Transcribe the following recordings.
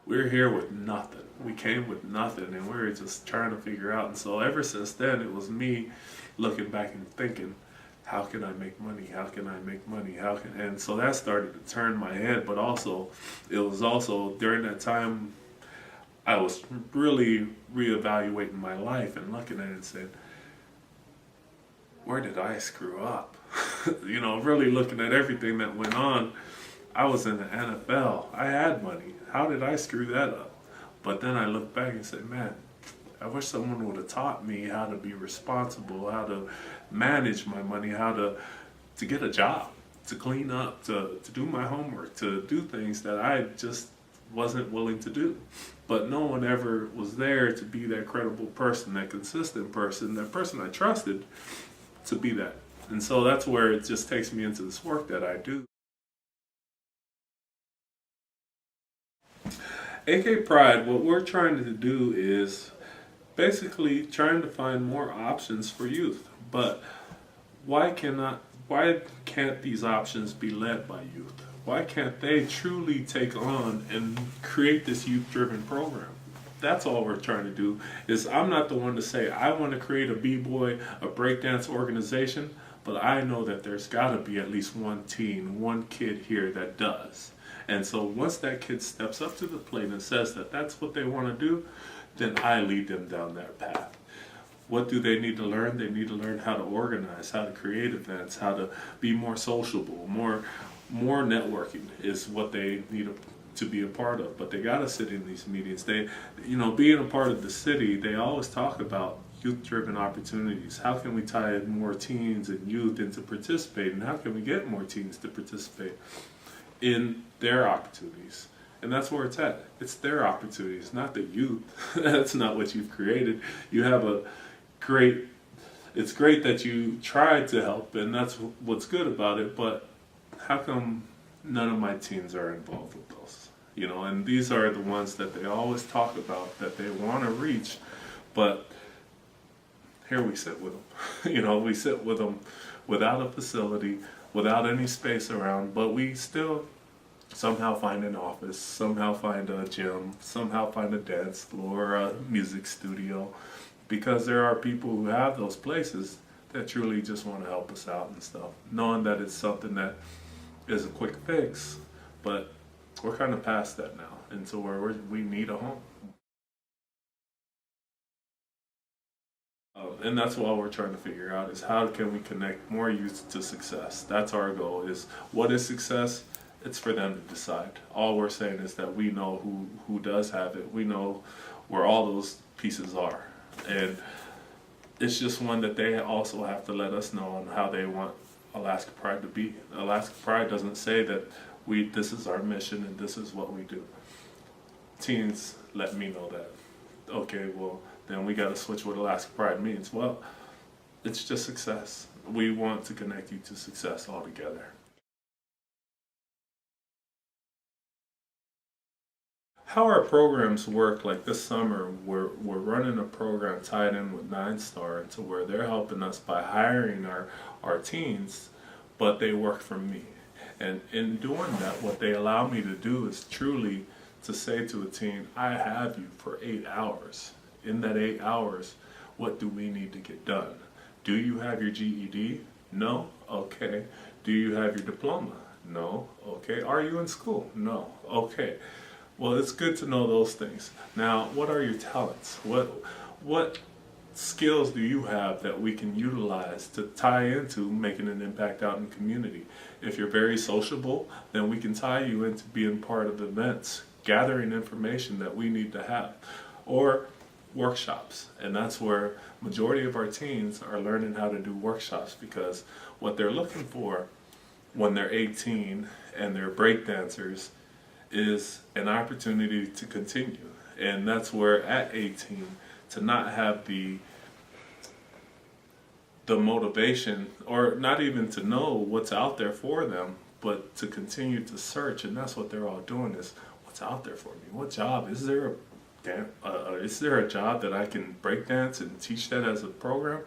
we're here with nothing. We came with nothing, and we were just trying to figure out. And so ever since then, it was me looking back and thinking, how can I make money? How can I make money? How can, and so that started to turn my head. But also, it was also during that time I was really reevaluating my life and looking at it and saying, where did I screw up? Really looking at everything that went on. I was in the NFL. I had money. How did I screw that up? But then I look back and say, man, I wish someone would have taught me how to be responsible, how to manage my money, how to get a job, to clean up, to do my homework, to do things that I just wasn't willing to do. But no one ever was there to be that credible person, that consistent person, that person I trusted to be that. And so that's where it just takes me into this work that I do. AK Pride, what we're trying to do is basically trying to find more options for youth. But why can't these options be led by youth? Why can't they truly take on and create this youth-driven program? That's all we're trying to do. Is I'm not the one to say I want to create a b-boy, a breakdance organization, but I know that there's got to be at least one teen, one kid here that does. And so once that kid steps up to the plate and says that that's what they want to do, then I lead them down that path. What do they need to learn? They need to learn how to organize, how to create events, how to be more sociable, more networking is what they need to be a part of. But they got to sit in these meetings. They, being a part of the city, they always talk about youth-driven opportunities. How can we tie more teens and youth into participating? How can we get more teens to participate in their opportunities? And that's where it's at. It's their opportunities, not the youth. That's not what you've created. You have it's great that you tried to help, and that's what's good about it, but how come none of my teens are involved with those? And these are the ones that they always talk about, that they want to reach, but here we sit with them. We sit with them without a facility, without any space around, but we still somehow find an office, somehow find a gym, somehow find a dance floor, a music studio, because there are people who have those places that truly just want to help us out and stuff, knowing that it's something that is a quick fix, but we're kind of past that now, and so we need a home. And that's what we're trying to figure out is how can we connect more youth to success. That's our goal. Is what is success? It's for them to decide. All we're saying is that we know who does have it. We know where all those pieces are. And it's just one that they also have to let us know on how they want Alaska Pride to be. Alaska Pride doesn't say that this is our mission and this is what we do. Teens let me know that. Okay, well, then we got to switch what Alaska Pride means. Well, it's just success. We want to connect you to success altogether. How our programs work, like this summer, we're running a program tied in with 9 Star to where they're helping us by hiring our teens, but they work for me. And in doing that, what they allow me to do is truly to say to a teen, I have you for 8 hours. In that 8 hours, what do we need to get done? Do you have your GED? No? Okay. Do you have your diploma? No? Okay. Are you in school? No? Okay. Well, it's good to know those things. Now, what are your talents? What skills do you have that we can utilize to tie into making an impact out in the community? If you're very sociable, then we can tie you into being part of events, gathering information that we need to have, or workshops. And that's where majority of our teens are learning how to do workshops, because what they're looking for when they're 18 and they're breakdancers is an opportunity to continue. And that's where at 18, to not have the motivation, or not even to know what's out there for them, but to continue to search. And that's what they're all doing, is what's out there for me. What job is there? Is there a job that I can breakdance and teach that as a program?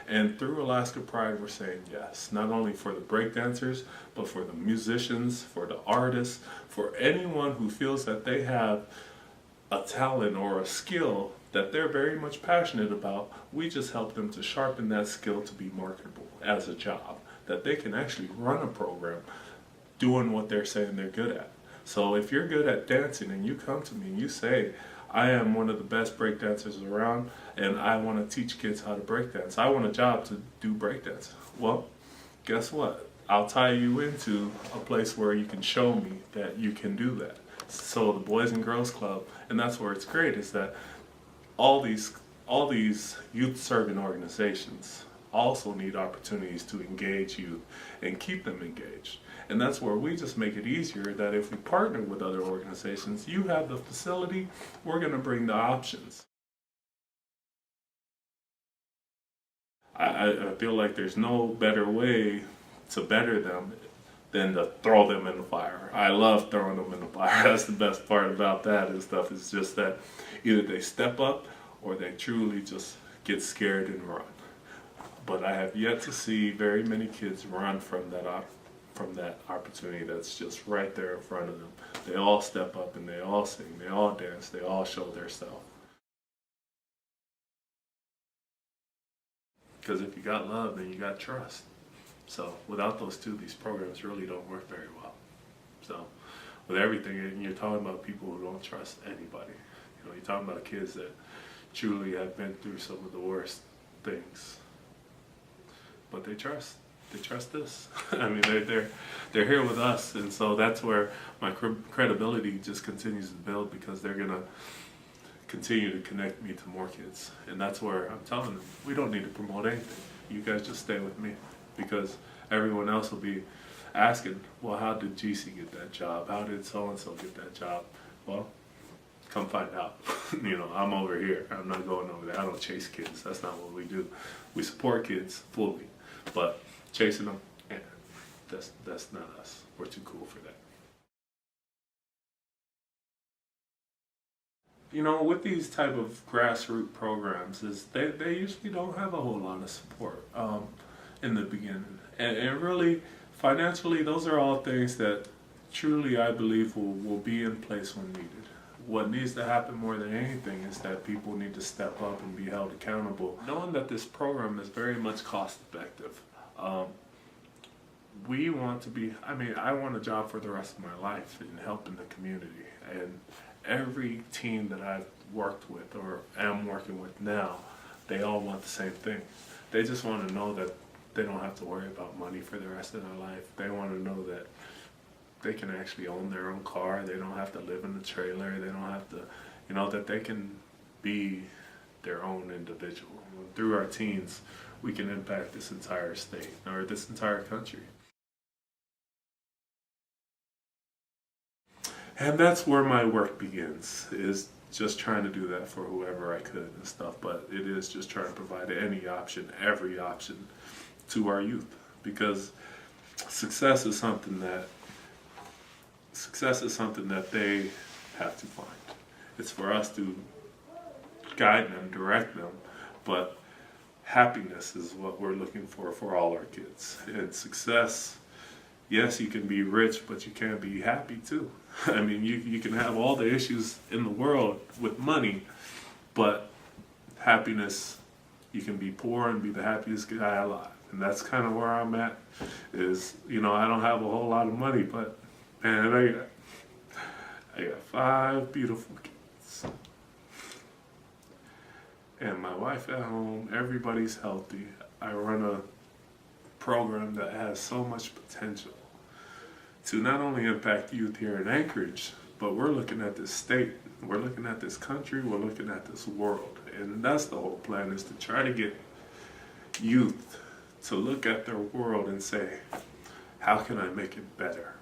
And through Alaska Pride, we're saying yes, not only for the breakdancers, but for the musicians, for the artists, for anyone who feels that they have a talent or a skill that they're very much passionate about. We just help them to sharpen that skill to be marketable as a job, that they can actually run a program doing what they're saying they're good at. So if you're good at dancing and you come to me and you say, I am one of the best breakdancers around and I want to teach kids how to breakdance, I want a job to do breakdance. Well, guess what? I'll tie you into a place where you can show me that you can do that. So the Boys and Girls Club, and that's where it's great, is that all these youth serving organizations also need opportunities to engage youth and keep them engaged. And that's where we just make it easier that if we partner with other organizations, you have the facility, we're going to bring the options. I feel like there's no better way to better them than to throw them in the fire. I love throwing them in the fire. That's the best part about that and stuff. It's just that either they step up or they truly just get scared and run. But I have yet to see very many kids run from that opportunity that's just right there in front of them. They all step up and they all sing, they all dance, they all show their self. Because if you got love, then you got trust. So without those two, these programs really don't work very well. So with everything, and you're talking about people who don't trust anybody. You know, you're talking about kids that truly have been through some of the worst things. But they trust us. I mean, they're here with us, and so that's where my credibility just continues to build, because they're gonna continue to connect me to more kids, and that's where I'm telling them we don't need to promote anything. You guys just stay with me, because everyone else will be asking, well, how did GC get that job? How did so and so get that job? Well, come find out. You know, I'm over here. I'm not going over there. I don't chase kids. That's not what we do. We support kids fully, but chasing them, that's not us. We're too cool for that. You know, with these type of grassroots programs, is they usually don't have a whole lot of support in the beginning, and really financially, those are all things that truly I believe will be in place when needed. What needs to happen more than anything is that people need to step up and be held accountable, knowing that this program is very much cost effective. We want to be, I want a job for the rest of my life in helping the community, and every team that I've worked with or am working with now, they all want the same thing. They just want to know that they don't have to worry about money for the rest of their life. They want to know that they can actually own their own car. They don't have to live in a trailer. They don't have to, that they can be their own individual. Through our teens, we can impact this entire state or this entire country. And that's where my work begins, is just trying to do that for whoever I could and stuff. But it is just trying to provide any option, every option to our youth, because success is something that they have to find. It's for us to guide them, direct them, but happiness is what we're looking for all our kids. And success, yes, you can be rich, but you can be happy too. I mean, you can have all the issues in the world with money, but happiness, you can be poor and be the happiest guy alive. And that's kind of where I'm at, is, I don't have a whole lot of money, but man, I got 5 beautiful kids. And my wife at home, everybody's healthy. I run a program that has so much potential to not only impact youth here in Anchorage, but we're looking at this state, we're looking at this country, we're looking at this world. And that's the whole plan, is to try to get youth to look at their world and say, how can I make it better?